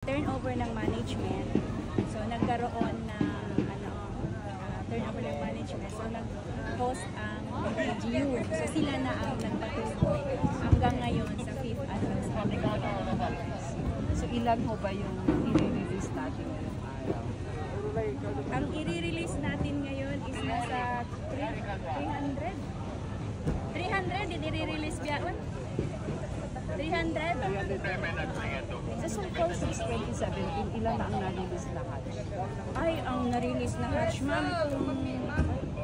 turnover ng management. So nagkaroon ng turnover ng management. So nag-host ang LGU. So sila na ang nagpatuloy hanggang ngayon sa 5th anniversary. So ilan ho ba yung i-release natin ngayong araw? Ang i-release natin ngayon is nasa 300. 300 din i-release biyaon. 300. Sa so far since 2017, ilan na ang na-release na hatch? Ay, ang na-release na hatch, ma'am,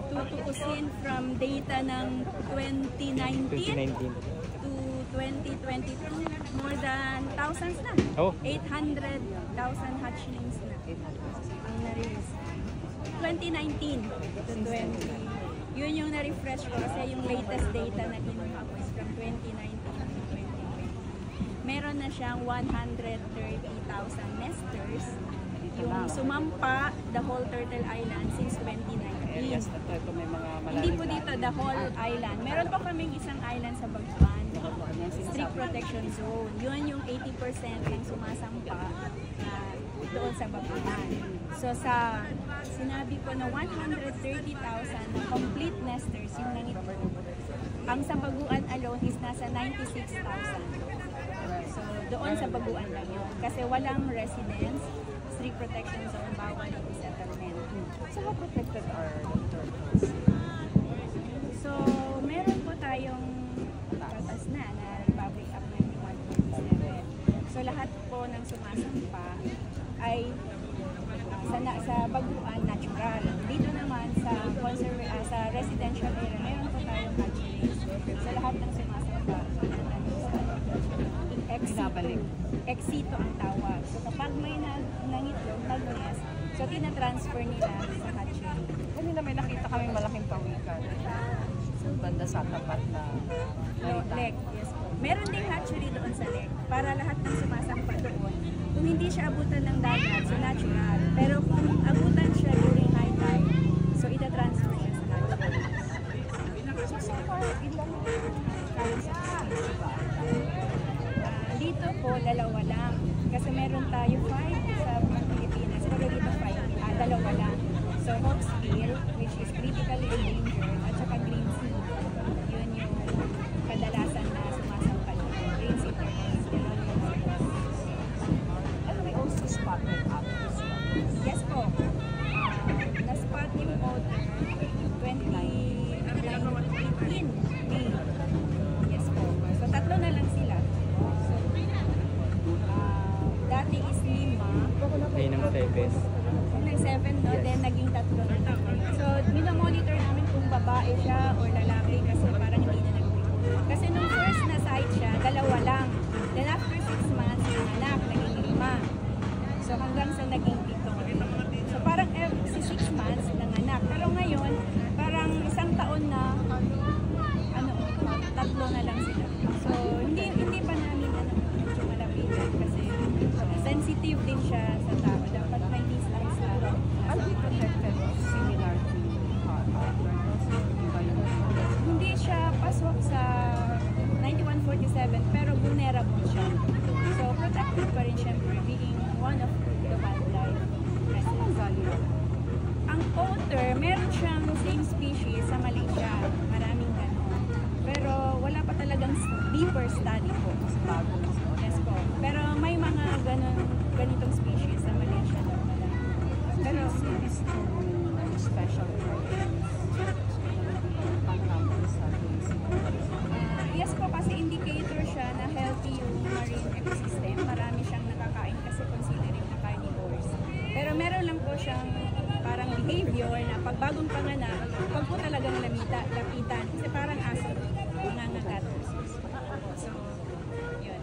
kung tutuusin from data ng 2019 to 2022, more than thousands na. Oh. 800,000 hatchlings na ang na-release. 2019 to 20. Yun yung na-refresh ko kasi yung latest data na kinuha ko is from 2019 to 2020. Meron na siyang 130,000 nesters. Yung sumampa, the whole Turtle Island since 2019. Yes, ito may mga Hindi po dito the whole island. Meron po kaming isang island sa Bagban, strict protection zone. Yun yung 80% ng sumasampa doon sa Bagban. So sa sinabi ko na 130,000 na complete nesters yung nangito. Ang sa Baguan alone is nasa 96,000. So doon sa Baguan lang yun. Kasi walang residence, strict protection zone, bawal yung settlement. So how protected are the turtles? So meron po tayong batas na Republic Act 9127. So lahat po ng sumasampa ay sa Baguan natural. Dito naman sa residential area, meron po tayong hatcheries. So lahat ng sumasampa exito ang tawag. So kapag may nangitlog, nag-nest, so tina-transfer nila sa hatchery. Kanina may nakita kaming malaking pawikan. So banda sa tapat na Lake, yes po. Meron ding hatchery doon sa lake para lahat ng sumasampa doon. Kung hindi siya abutan ng dagat, so natural. Pero kung abutan siya during high tide, so ita-transfer siya sa hatchery. So far, ilan kayo sa Dito po, dalawa lang. Kasi meron tayo 5 sa Pilipinas. Pero dito 5, dalawa lang. So hawksbill, which is critically endangered, at saka green sea. Yun yung kadalasan na sumasampa dito. Green sea turtles. And we also spotted otters. Yes po. Na-spot yung otter 2018 May. Yes po. So tatlo na lang sila. So, dati is 5. Ay, ng Tebes. Nang 7, no? Then naging 3 na lang. So, minomonitor namin kung babae siya or lalaki kasi parang hindi na nag-report. Kasi nung first na site siya, 2 lang. Then after 6 months, yung anak, naging 5. So, hanggang sa naging 7. So, parang every 6 months, nanganak. Pero ngayon, parang isang taon na, 3 na lang sila. So, hindi pa namin medyo malapitan kasi sensitive din siya sa tao. Dapat may distance lang. Are we protected similar to turtles? Hindi siya pasok sa 9147 pero vulnerable siya. So, protected pa rin siyempre being one of the wildlife. Saan ang galing? Ang otter, meron siyang same species sa Malaysia. Maraming ganun. Pero wala pa talagang deeper study po. Yes po. Pero may mga ganitong species sa Malaysia daw pala. Pero series to special yes po, kasi indicator siya na healthy yung marine ecosystem. Marami siyang nakakain kasi considering na carnivores. Pero meron lang po siyang parang behavior na pag bagong panganak, pag po talagang lapitan. Kasi parang aso, nangangagat. So, yun.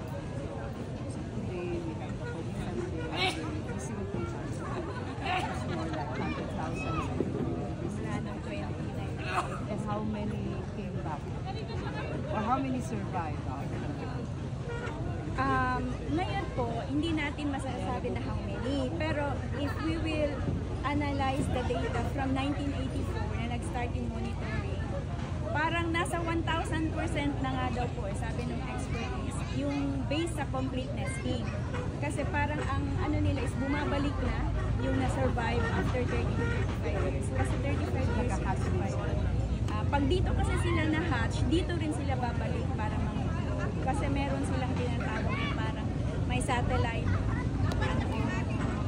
Mula nung 2019. And how many came back? Or how many survived? Ngayon po, hindi natin masasabi na how many. Pero if we will analyze the data from 1984 na nag-start yung monitoring, parang nasa 1,000% na nga daw po, sabi ng expertise, yung base sa complete nesting. Kasi parang ang ano nila is bumabalik na yung na-survive after 30 to 35 years. Kasi 35 years yung survival. Pag dito kasi sila na-hatch, dito rin sila babalik para mamulog. Kasi meron silang tinatawag na parang may satellite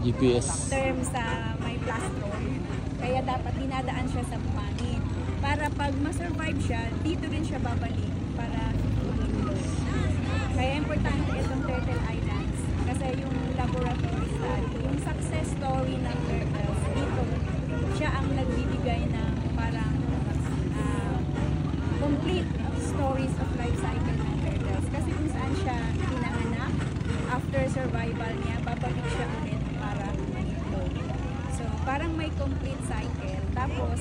GPS. term sa may plastron. Kaya dapat dinadaan siya sa buhangin. Para pag ma-survive siya, dito rin siya babalik para mamulog. Kaya importante itong Turtle Islands. Kasi yung laboratory study, yung success story ng turtles, dito siya ang nagbibigay ng parang complete stories of life cycle ng turtles. Kasi kung saan siya pinanganak, after survival niya, babalik siya ulit para mangitlog. So, parang may complete cycle. Tapos,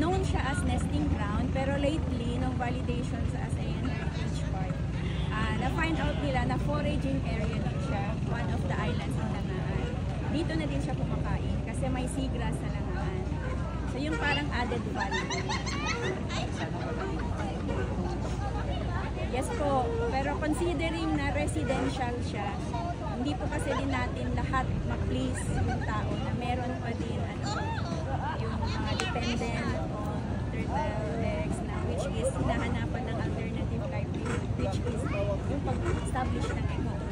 known siya as nesting ground, pero lately, nung validation sa ASEAN Heritage Park, na-find out nila na foraging area din siya, one of the islands ng Langaan. Dito na din siya kumakain kasi may seagrass sa Langaan. So, yung parang added value. Yes po, pero considering na residential siya, hindi po kasi din natin lahat ma-please yung tao na meron pa din yung mga dependent on turtle eggs na which is hinahanapan ng alternative livelihood, which is yung pag-establish ng ecosystem.